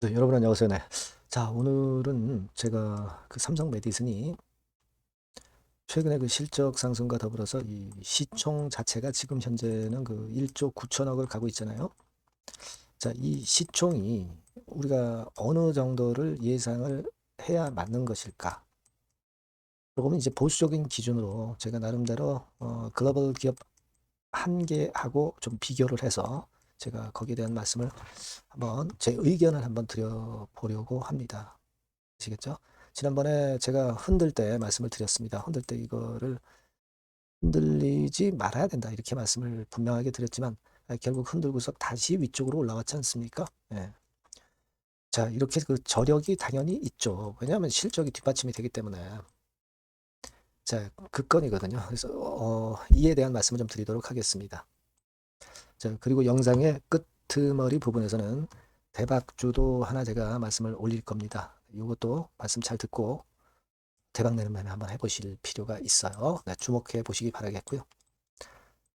네, 여러분 안녕하세요. 네. 자, 오늘은 제가 그 삼성 메디슨이 최근에 그 실적 상승과 더불어서 이 시총 자체가 지금 현재는 그 1조 9천억을 가고 있잖아요. 자, 이 시총이 우리가 어느 정도를 예상을 해야 맞는 것일까? 조금 이제 보수적인 기준으로 제가 나름대로 글로벌 기업 한 개하고 좀 비교를 해서 제가 거기에 대한 말씀을 한번 제 의견을 한번 드려보려고 합니다. 아시겠죠? 지난번에 제가 흔들 때 말씀을 드렸습니다. 흔들 때 이거를 흔들리지 말아야 된다 이렇게 말씀을 분명하게 드렸지만 결국 흔들고서 다시 위쪽으로 올라왔지 않습니까? 예. 자, 이렇게 그 저력이 당연히 있죠. 왜냐하면 실적이 뒷받침이 되기 때문에. 자, 그 건이거든요. 그래서 이에 대한 말씀을 좀 드리도록 하겠습니다. 자, 그리고 영상의 끄트머리 부분에서는 대박주도 하나 제가 말씀을 올릴 겁니다. 이것도 말씀 잘 듣고 대박 내는 매매 한번 해보실 필요가 있어요. 네, 주목해 보시기 바라겠고요.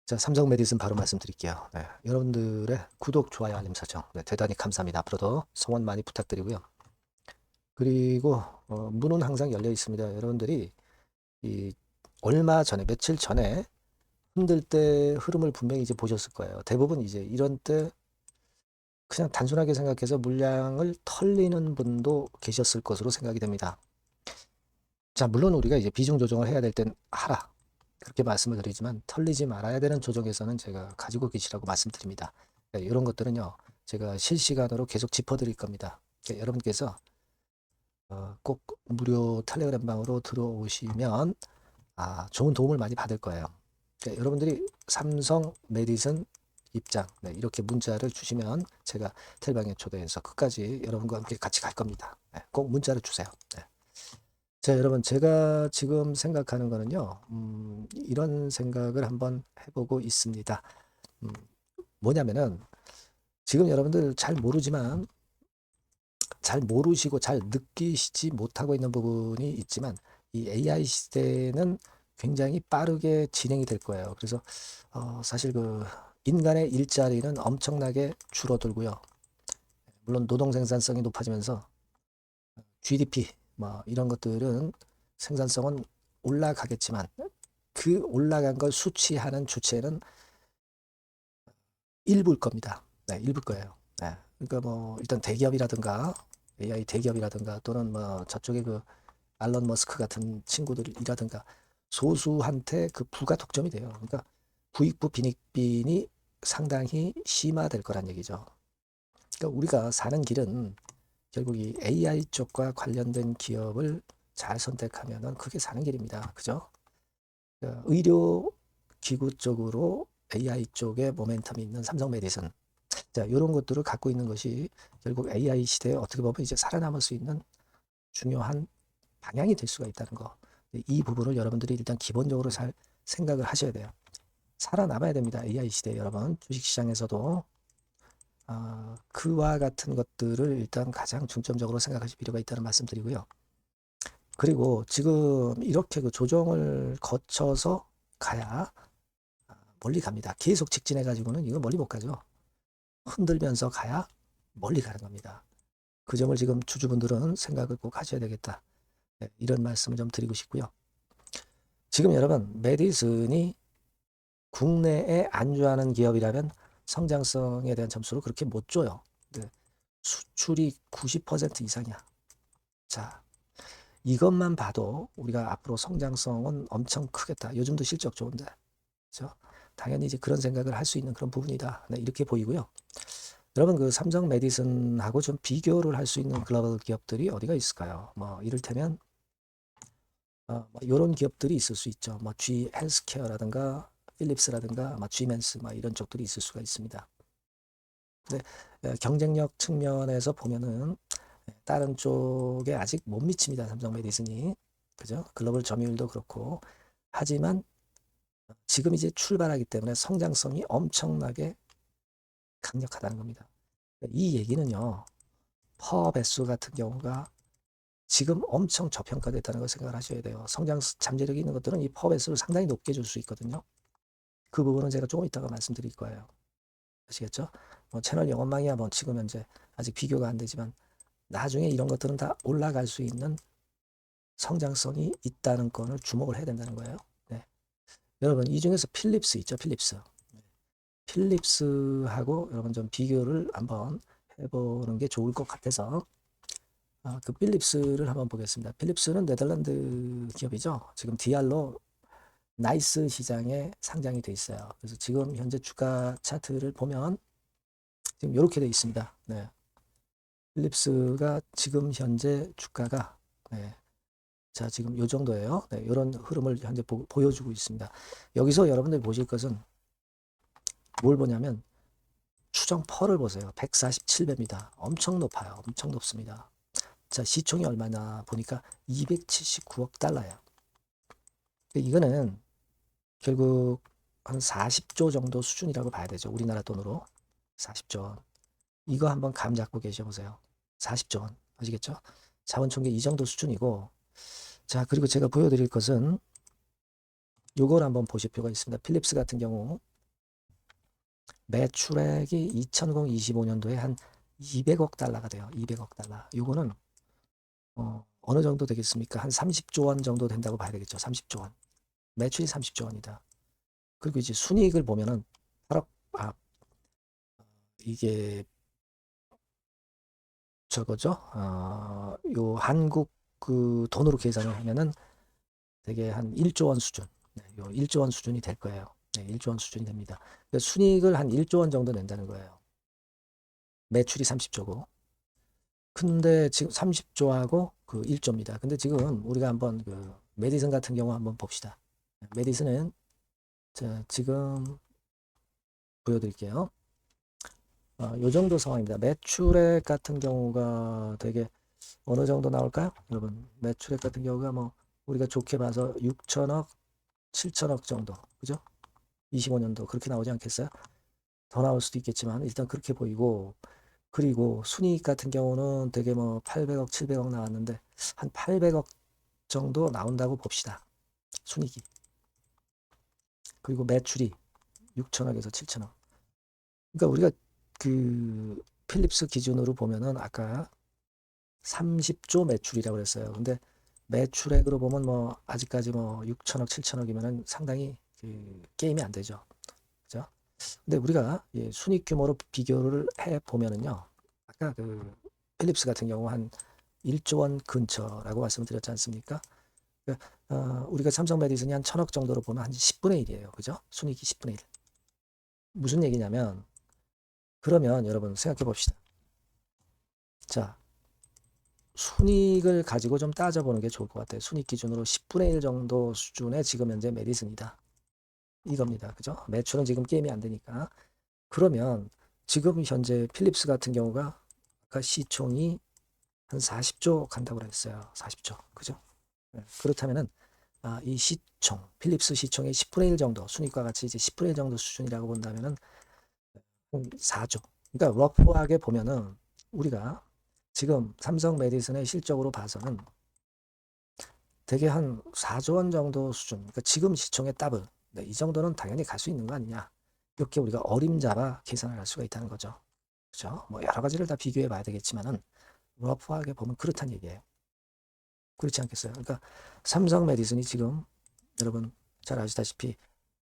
자, 삼성 메디슨 바로 말씀드릴게요. 네, 여러분들의 구독, 좋아요, 알림 설정 대단히 감사합니다. 앞으로도 성원 많이 부탁드리고요. 그리고 문은 항상 열려 있습니다. 여러분들이 이 얼마 전에 며칠 전에 흔들 때 흐름을 분명히 이제 보셨을 거예요. 대부분 이제 이런 때 그냥 단순하게 생각해서 물량을 털리는 분도 계셨을 것으로 생각이 됩니다. 자, 물론 우리가 이제 비중 조정을 해야 될 땐 하라. 그렇게 말씀을 드리지만 털리지 말아야 되는 조정에서는 제가 가지고 계시라고 말씀드립니다. 네, 이런 것들은요, 제가 실시간으로 계속 짚어드릴 겁니다. 여러분께서 꼭 무료 텔레그램 방으로 들어오시면 좋은 도움을 많이 받을 거예요. 여러분들이 삼성 메디슨 입장 이렇게 문자를 주시면 제가 텔방에 초대해서 끝까지 여러분과 함께 같이 갈 겁니다. 꼭 문자를 주세요. 자, 여러분, 제가 지금 생각하는 거는요, 이런 생각을 한번 해보고 있습니다. 음, 뭐냐면은, 지금 여러분들 잘 모르지만, 잘 모르시고 잘 느끼시지 못하고 있는 부분이 있지만, 이 AI 시대는 굉장히 빠르게 진행이 될 거예요. 그래서, 사실 그, 인간의 일자리는 엄청나게 줄어들고요. 물론 노동 생산성이 높아지면서 GDP, 뭐, 이런 것들은 생산성은 올라가겠지만, 그 올라간 걸 수치하는 주체는 일부일 겁니다. 네, 일부일 거예요. 네. 그러니까 뭐 일단 대기업이라든가 AI 대기업이라든가 또는 뭐 저쪽에 그 알런 머스크 같은 친구들이라든가 소수한테 그 부가 독점이 돼요. 그러니까 부익부 빈익빈이 상당히 심화될 거란 얘기죠. 그러니까 우리가 사는 길은 결국 이 AI 쪽과 관련된 기업을 잘 선택하면은 그게 사는 길입니다. 그죠? 그러니까 의료 기구 쪽으로 AI 쪽에 모멘텀이 있는 삼성 메디슨. 자, 이런 것들을 갖고 있는 것이 결국 AI 시대에 어떻게 보면 이제 살아남을 수 있는 중요한 방향이 될 수가 있다는 거. 이 부분을 여러분들이 일단 기본적으로 잘 생각을 하셔야 돼요. 살아남아야 됩니다. AI 시대에 여러분. 주식시장에서도 그와 같은 것들을 일단 가장 중점적으로 생각하실 필요가 있다는 말씀드리고요. 그리고 지금 이렇게 그 조정을 거쳐서 가야 멀리 갑니다. 계속 직진해 가지고는 이거 멀리 못 가죠. 흔들면서 가야 멀리 가는 겁니다. 그 점을 지금 주주분들은 생각을 꼭 하셔야 되겠다. 네, 이런 말씀을 좀 드리고 싶고요. 지금 여러분 메디슨이 국내에 안주하는 기업이라면 성장성에 대한 점수를 그렇게 못 줘요. 네, 수출이 90% 이상이야. 자, 이것만 봐도 우리가 앞으로 성장성은 엄청 크겠다. 요즘도 실적 좋은데. 그렇죠? 당연히 이제 그런 생각을 할 수 있는 그런 부분이다. 네, 이렇게 보이고요. 여러분 그 삼성 메디슨하고 좀 비교를 할 수 있는 글로벌 기업들이 어디가 있을까요? 뭐 이를테면 뭐 이런 기업들이 있을 수 있죠. 뭐 G 헬스케어라든가 필립스라든가 뭐 G맨스 뭐 이런 쪽들이 있을 수가 있습니다. 근데 경쟁력 측면에서 보면은 다른 쪽에 아직 못 미칩니다. 삼성 메디슨이. 그죠? 글로벌 점유율도 그렇고. 하지만 지금 이제 출발하기 때문에 성장성이 엄청나게 강력하다는 겁니다. 이 얘기는요. 퍼 배수 같은 경우가 지금 엄청 저평가됐다는 걸 생각을 하셔야 돼요. 성장 잠재력이 있는 것들은 이 퍼 배수를 상당히 높게 줄 수 있거든요. 그 부분은 제가 조금 이따가 말씀드릴 거예요. 아시겠죠? 뭐 채널 영업망이야 뭐 지금 현재 아직 비교가 안 되지만 나중에 이런 것들은 다 올라갈 수 있는 성장성이 있다는 건을 주목을 해야 된다는 거예요. 네. 여러분 이 중에서 필립스 있죠, 필립스. 필립스하고 여러분 좀 비교를 한번 해보는 게 좋을 것 같아서 그 필립스를 한번 보겠습니다. 필립스는 네덜란드 기업이죠. 지금 디알로 나이스 시장에 상장이 돼 있어요. 그래서 지금 현재 주가 차트를 보면 지금 이렇게 돼 있습니다. 네. 필립스가 지금 현재 주가가 네. 자 지금 요 정도예요. 네, 이런 흐름을 현재 보여주고 있습니다. 여기서 여러분들이 보실 것은 뭘 보냐면 추정 펄을 보세요. 147배입니다. 엄청 높아요. 엄청 높습니다. 자 시총이 얼마나 보니까 279억 달러예요. 이거는 결국 한 40조 정도 수준이라고 봐야 되죠. 우리나라 돈으로 40조 원. 이거 한번 감 잡고 계셔 보세요. 40조 원. 아시겠죠? 자원총계 이 정도 수준이고 자 그리고 제가 보여드릴 것은 요걸 한번 보실 필요가 있습니다. 필립스 같은 경우 매출액이 2025년도에 한 200억 달러가 돼요. 200억 달러. 요거는 어느 정도 되겠습니까? 한 30조 원 정도 된다고 봐야 되겠죠. 30조 원. 매출이 30조 원이다. 그리고 이제 순이익을 보면은 8억 이게 저거죠. 요 한국 그 돈으로 계산을 하면은 되게 한 1조 원 수준. 네, 요 1조 원 수준이 될 거예요. 네, 1조 원 수준이 됩니다. 그러니까 순이익을 한 1조 원 정도 낸다는 거예요. 매출이 30조고. 근데 지금 30조하고 그 1조입니다. 근데 지금 우리가 한번 그 메디슨 같은 경우 한번 봅시다. 메디슨은 자, 지금 보여드릴게요. 요 정도 상황입니다. 매출액 같은 경우가 되게 어느 정도 나올까요? 여러분, 매출액 같은 경우가 뭐 우리가 좋게 봐서 6천억, 7천억 정도. 그죠? 25년도 그렇게 나오지 않겠어요? 더 나올 수도 있겠지만 일단 그렇게 보이고 그리고 순이익 같은 경우는 되게 뭐 800억, 700억 나왔는데 한 800억 정도 나온다고 봅시다. 순이익이. 그리고 매출이 6천억에서 7천억. 그러니까 우리가 그 필립스 기준으로 보면은 아까 30조 매출이라고 그랬어요. 근데 매출액으로 보면 뭐 아직까지 뭐 6천억, 7천억이면은 상당히 그 게임이 안 되죠. 그죠? 근데 우리가 순이익 규모로 비교를 해 보면은요. 아까 그 필립스 같은 경우 한 1조 원 근처라고 말씀드렸지 않습니까? 우리가 삼성 메디슨이 한 1000억 정도로 보면 한 10분의 1이에요. 그죠? 순이익이 10분의 1. 무슨 얘기냐면 그러면 여러분 생각해 봅시다. 자, 순이익을 가지고 좀 따져보는 게 좋을 것 같아요. 순이익 기준으로 10분의 1 정도 수준의 지금 현재 메디슨이다. 이겁니다. 그죠? 매출은 지금 게임이 안 되니까. 그러면 지금 현재 필립스 같은 경우가 아까 시총이 한 40조 간다고 그랬어요. 40조. 그죠? 네. 그렇다면은 이 시총, 필립스 시총의 10분의 1 정도, 순이익과 같이 이제 10분의 1 정도 수준이라고 본다면은 4조. 그러니까 러프하게 보면은 우리가 지금 삼성 메디슨의 실적으로 봐서는 되게 한 4조 원 정도 수준. 그러니까 지금 시총의 더블. 네, 이 정도는 당연히 갈 수 있는 거 아니냐. 이렇게 우리가 어림잡아 계산을 할 수가 있다는 거죠. 그죠? 뭐 여러 가지를 다 비교해 봐야 되겠지만은 러프하게 보면 그렇다는 얘기예요. 그렇지 않겠어요? 그러니까 삼성 메디슨이 지금 여러분 잘 아시다시피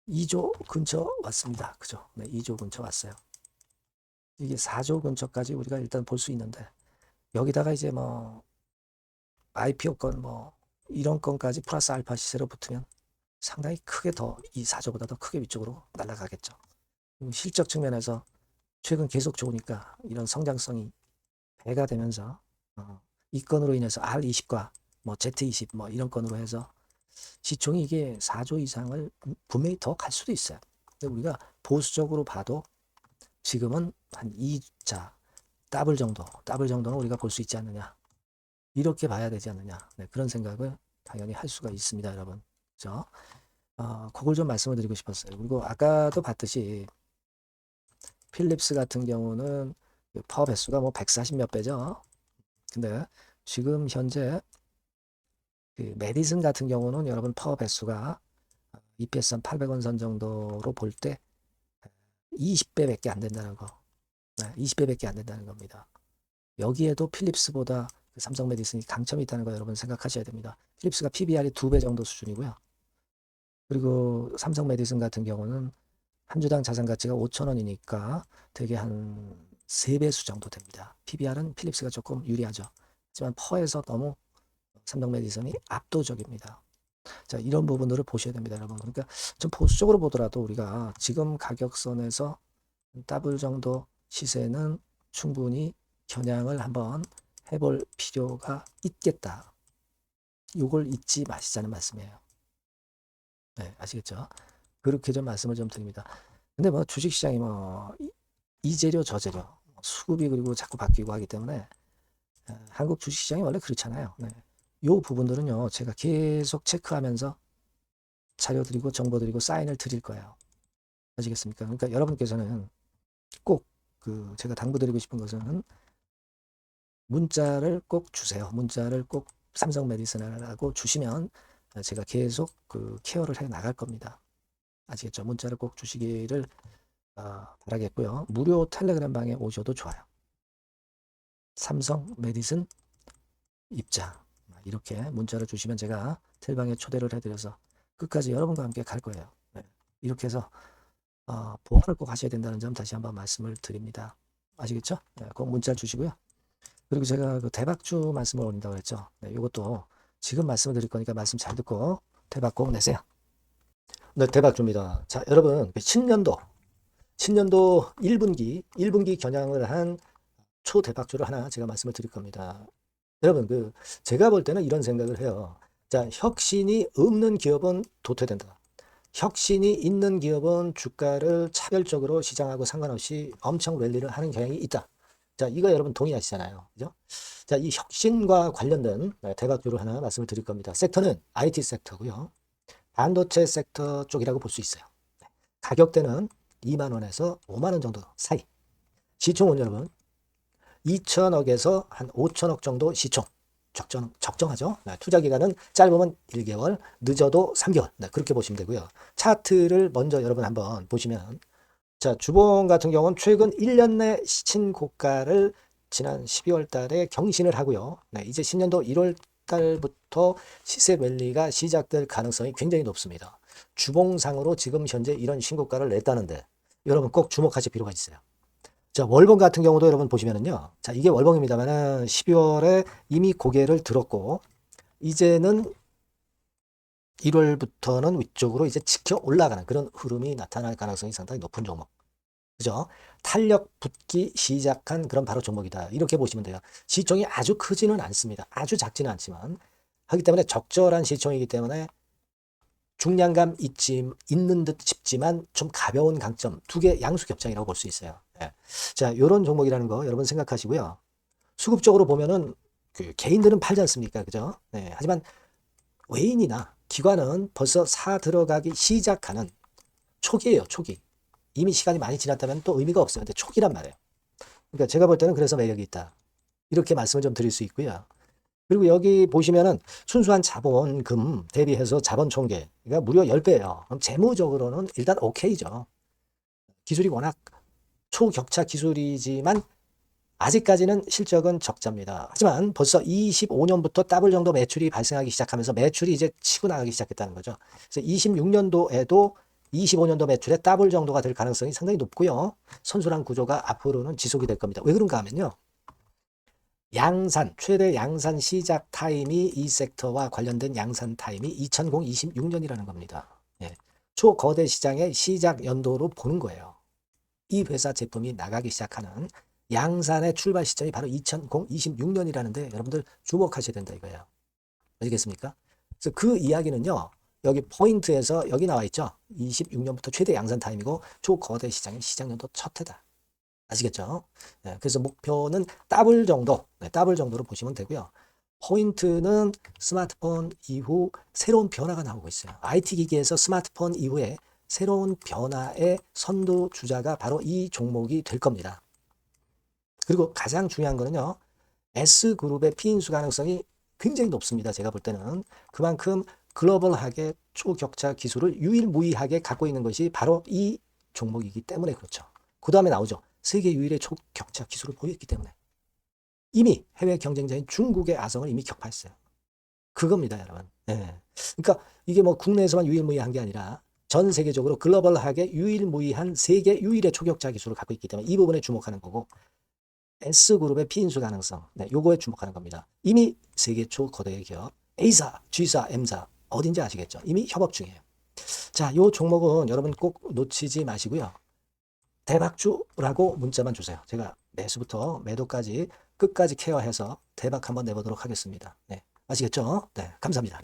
2조 근처 왔습니다. 그죠? 네, 2조 근처 왔어요. 이게 4조 근처까지 우리가 일단 볼 수 있는데 여기다가 이제 뭐 IPO 건 뭐 이런 건까지 플러스 알파 시세로 붙으면 상당히 크게 더 이 4조보다 더 크게 위쪽으로 날아가겠죠. 실적 측면에서 최근 계속 좋으니까 이런 성장성이 배가 되면서 이 건으로 인해서 R20과 뭐 Z20 뭐 이런 건으로 해서 시총이 이게 4조 이상을 분명히 더 갈 수도 있어요. 근데 우리가 보수적으로 봐도 지금은 한 2자 더블 정도는 우리가 볼 수 있지 않느냐. 이렇게 봐야 되지 않느냐. 네, 그런 생각을 당연히 할 수가 있습니다, 여러분. 그죠? 그걸 좀 말씀을 드리고 싶었어요. 그리고 아까도 봤듯이 필립스 같은 경우는 파워 배수가 뭐 140 몇 배죠. 근데 지금 현재 그 메디슨 같은 경우는 여러분 파워 배수가 EPS 한 800원 선 정도로 볼 때 20배밖에 안 된다는 거. 네, 20배밖에 안 된다는 겁니다. 여기에도 필립스보다 그 삼성 메디슨이 강점이 있다는 거 여러분 생각하셔야 됩니다. 필립스가 PBR이 2배 정도 수준이고요. 그리고 삼성 메디슨 같은 경우는 한 주당 자산 가치가 5,000원이니까 되게 한 3배수 정도 됩니다. PBR은 필립스가 조금 유리하죠. 하지만 퍼에서 너무 삼성 메디슨이 압도적입니다. 자, 이런 부분들을 보셔야 됩니다, 여러분. 그러니까 좀 보수적으로 보더라도 우리가 지금 가격선에서 더블 정도 시세는 충분히 겨냥을 한번 해볼 필요가 있겠다. 이걸 잊지 마시자는 말씀이에요. 네, 아시겠죠? 그렇게 좀 말씀을 좀 드립니다. 근데 뭐 주식시장이 뭐 이 재료 저 재료 수급이 그리고 자꾸 바뀌고 하기 때문에 한국 주식시장이 원래 그렇잖아요. 네. 요 부분들은요 제가 계속 체크하면서 자료 드리고 정보 드리고 사인을 드릴 거예요. 아시겠습니까? 그러니까 여러분께서는 꼭 그 제가 당부드리고 싶은 것은 문자를 꼭 주세요. 문자를 꼭 삼성 메디슨이라고 주시면 제가 계속 그 케어를 해 나갈 겁니다. 아시겠죠? 문자를 꼭 주시기를 바라겠고요. 무료 텔레그램 방에 오셔도 좋아요. 삼성 메디슨 입장 이렇게 문자를 주시면 제가 텔방에 초대를 해드려서 끝까지 여러분과 함께 갈 거예요. 네. 이렇게 해서 보완을 꼭 하셔야 된다는 점 다시 한번 말씀을 드립니다. 아시겠죠? 네, 꼭 문자를 주시고요. 그리고 제가 그 대박주 말씀을 올린다고 했죠. 네, 이것도 지금 말씀을 드릴 거니까 말씀 잘 듣고 대박 꼭 내세요. 네, 대박주입니다. 자, 여러분, 신년도 1분기 겨냥을 한 초대박주를 하나 제가 말씀을 드릴 겁니다. 여러분, 제가 볼 때는 이런 생각을 해요. 자, 혁신이 없는 기업은 도태된다. 혁신이 있는 기업은 주가를 차별적으로 시장하고 상관없이 엄청 랠리를 하는 경향이 있다. 자, 이거 여러분 동의하시잖아요. 그죠? 자, 이 혁신과 관련된 대박주를 하나 말씀을 드릴 겁니다. 섹터는 IT 섹터고요. 반도체 섹터 쪽이라고 볼 수 있어요. 가격대는 2만 원에서 5만 원 정도 사이. 시총은 여러분 2천억에서 한 5천억 정도 시총. 적정하죠. 네, 투자 기간은 짧으면 1개월, 늦어도 3개월. 네, 그렇게 보시면 되고요. 차트를 먼저 여러분 한번 보시면 자, 주봉 같은 경우는 최근 1년 내 신고가를 지난 12월 달에 경신을 하고요. 네, 이제 신년도 1월 달부터 시세 랠리가 시작될 가능성이 굉장히 높습니다. 주봉상으로 지금 현재 이런 신고가를 냈다는데 여러분 꼭 주목하실 필요가 있어요. 자, 월봉 같은 경우도 여러분 보시면은요. 자, 이게 월봉입니다만은 12월에 이미 고개를 들었고 이제는 1월부터는 위쪽으로 이제 지켜 올라가는 그런 흐름이 나타날 가능성이 상당히 높은 종목. 그죠? 탄력 붙기 시작한 그런 바로 종목이다. 이렇게 보시면 돼요. 시총이 아주 크지는 않습니다. 아주 작지는 않지만 하기 때문에 적절한 시총이기 때문에 중량감 있는 듯 싶지만 좀 가벼운 강점 두 개 양수 겹장이라고 볼 수 있어요. 네. 자, 이런 종목이라는 거 여러분 생각하시고요. 수급적으로 보면은 그 개인들은 팔지 않습니까? 그죠? 네. 하지만 외인이나 기관은 벌써 사 들어가기 시작하는 초기예요, 초기. 이미 시간이 많이 지났다면 또 의미가 없어요. 근데 초기란 말이에요. 그러니까 제가 볼 때는 그래서 매력이 있다. 이렇게 말씀을 좀 드릴 수 있고요. 그리고 여기 보시면은 순수한 자본금 대비해서 자본 총계가 무려 10배예요. 그럼 재무적으로는 일단 오케이죠. 기술이 워낙 초격차 기술이지만 아직까지는 실적은 적자입니다. 하지만 벌써 25년부터 더블 정도 매출이 발생하기 시작하면서 매출이 이제 치고 나가기 시작했다는 거죠. 그래서 26년도에도 25년도 매출의 더블 정도가 될 가능성이 상당히 높고요. 선순환 구조가 앞으로는 지속이 될 겁니다. 왜 그런가 하면요. 최대 양산 시작 타임이 이 섹터와 관련된 양산 타임이 2026년이라는 겁니다. 예. 초거대 시장의 시작 연도로 보는 거예요. 이 회사 제품이 나가기 시작하는 양산의 출발 시점이 바로 2026년이라는데 여러분들 주목하셔야 된다 이거예요. 아시겠습니까? 그래서 그 이야기는요. 여기 포인트에서 여기 나와 있죠. 26년부터 최대 양산 타임이고 초거대 시장의 시작 연도 첫 해다. 아시겠죠? 네, 그래서 목표는 더블 정도, 더블 정도로 보시면 되고요. 포인트는 스마트폰 이후 새로운 변화가 나오고 있어요. IT 기기에서 스마트폰 이후에 새로운 변화의 선두 주자가 바로 이 종목이 될 겁니다. 그리고 가장 중요한 거는요. S그룹의 피인수 가능성이 굉장히 높습니다. 제가 볼 때는. 그만큼 글로벌하게 초격차 기술을 유일무이하게 갖고 있는 것이 바로 이 종목이기 때문에 그렇죠. 그 다음에 나오죠. 세계 유일의 초격차 기술을 보였기 때문에. 이미 해외 경쟁자인 중국의 아성을 이미 격파했어요. 그겁니다, 여러분. 예. 그러니까 이게 뭐 국내에서만 유일무이한 게 아니라 전 세계적으로 글로벌하게 유일무이한 세계 유일의 초격자 기술을 갖고 있기 때문에 이 부분에 주목하는 거고, S그룹의 피인수 가능성, 네, 요거에 주목하는 겁니다. 이미 세계 초거대 기업 A사, G사, M사 어딘지 아시겠죠? 이미 협업 중이에요. 자, 요 종목은 여러분 꼭 놓치지 마시고요. 대박주라고 문자만 주세요. 제가 매수부터 매도까지 끝까지 케어해서 대박 한번 내보도록 하겠습니다. 네, 아시겠죠? 네, 감사합니다.